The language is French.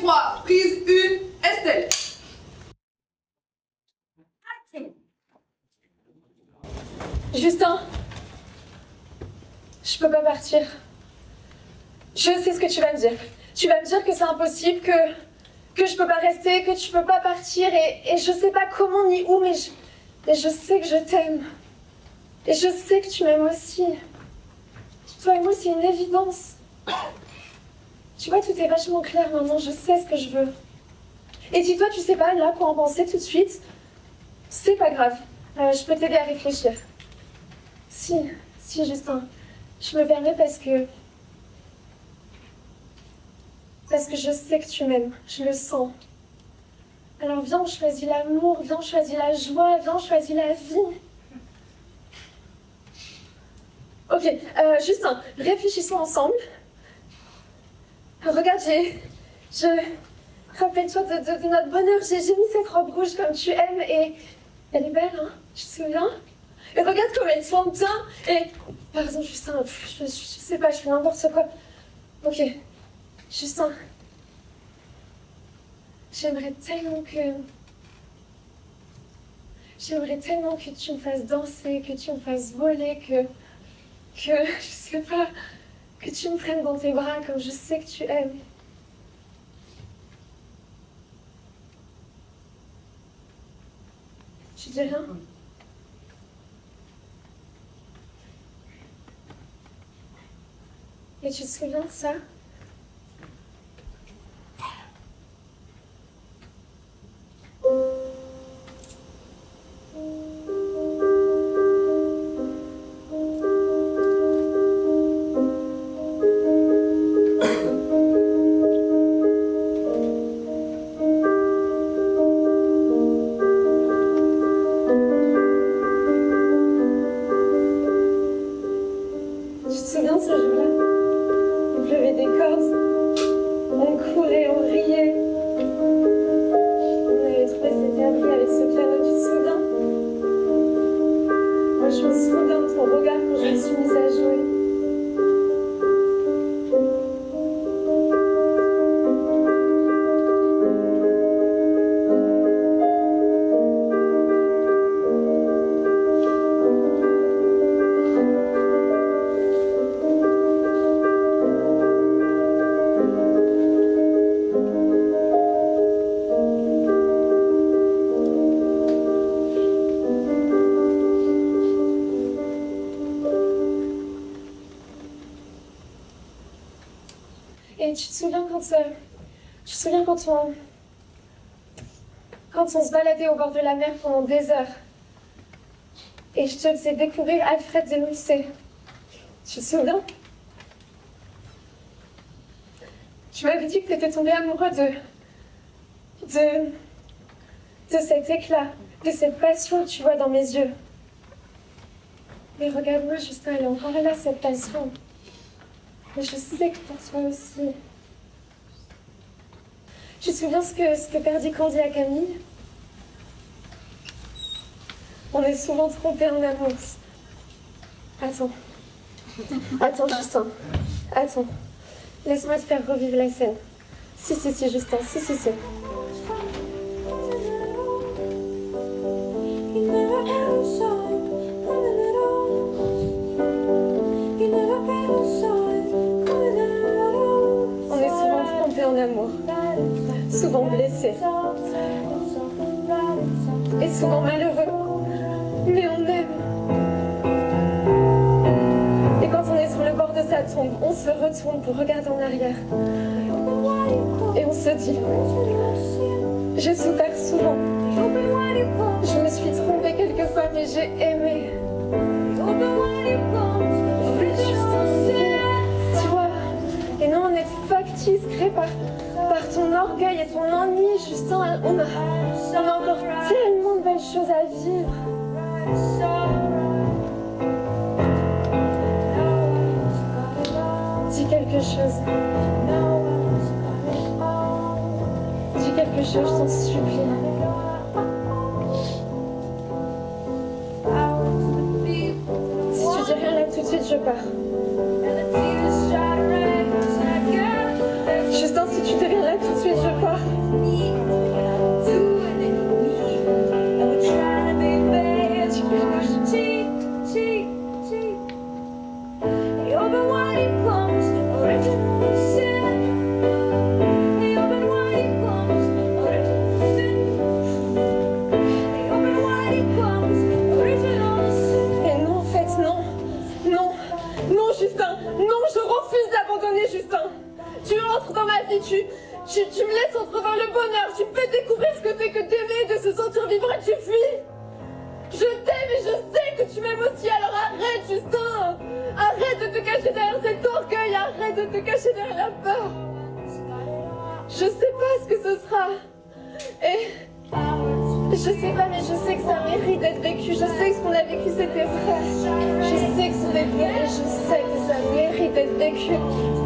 3, prise 1, Estelle. Justin, je peux pas partir. Je sais ce que tu vas me dire. Tu vas me dire que c'est impossible, que je peux pas rester, que tu peux pas partir, et je sais pas comment ni où, mais je sais que je t'aime. Et je sais que tu m'aimes aussi. Toi et moi, c'est une évidence. Tu vois, tout est vachement clair maintenant, je sais ce que je veux. Et si toi, tu sais pas là quoi en penser tout de suite, c'est pas grave. Je peux t'aider à réfléchir. Si, Justin, je me permets parce que je sais que tu m'aimes, je le sens. Alors viens, on choisit l'amour, viens, on choisit la joie, viens, on choisit la vie. Ok, Justin, réfléchissons ensemble. Regarde, rappelle-toi de notre bonheur, j'ai mis cette robe rouge comme tu aimes et elle est belle, hein, tu te souviens? Et regarde comme elle sent bien et... Pardon, Justin, je sais pas, je fais n'importe quoi. Ok, Justin, j'aimerais tellement que tu me fasses danser, que tu me fasses voler, que je sais pas, que tu me prennes dans tes bras comme je sais que tu aimes. Tu dis rien? Et tu te souviens de ça? Tu te souviens de ce jour-là? Il pleuvait des cordes, on courait, on riait. On avait trouvé cet abri avec ce piano, tu te souviens? Moi je me souviens de ton regard quand je me suis mise à jouer. Et tu te souviens quand on se baladait au bord de la mer pendant des heures et je te faisais découvrir Alfred de Musset. Tu te souviens? Tu m'avais dit que tu étais tombé amoureux de cet éclat, de cette passion que tu vois dans mes yeux. Mais regarde-moi, Justin, elle est encore là, cette passion. Mais je sais que pour toi aussi. Tu te souviens ce que Père Dican dit à Camille? On est souvent trompés en amour. Attends, Justin. Attends. Laisse-moi te faire revivre la scène. Si, Justin, si. On est souvent trompés en amour, souvent blessés et souvent malheureux, mais on aime. Et quand on est sur le bord de sa tombe, on se retourne pour regarder en arrière et on se dit, j'ai souffert souvent, je me suis trompée quelquefois, mais j'ai aimé. Tu vois, et non, on est factice, créé par ton orgueil et ton ennui, Justin. On a encore tellement de belles choses à vivre. Dis quelque chose. Dis quelque chose, je t'en supplie. Si tu dis rien là tout de suite, je pars. Justin, si tu deviens là tout de suite, je pars. Tu me laisses entrevoir le bonheur, tu me fais découvrir ce que c'est que d'aimer, de se sentir vivre et tu fuis. Je t'aime et je sais que tu m'aimes aussi, alors arrête, Justin. Arrête de te cacher derrière cet orgueil, arrête de te cacher derrière la peur. Je sais pas ce que ce sera. Et je sais pas, mais je sais que ça mérite d'être vécu. Je sais que ce qu'on a vécu c'était vrai. Je sais que c'est vrai et je sais que ça mérite d'être vécu.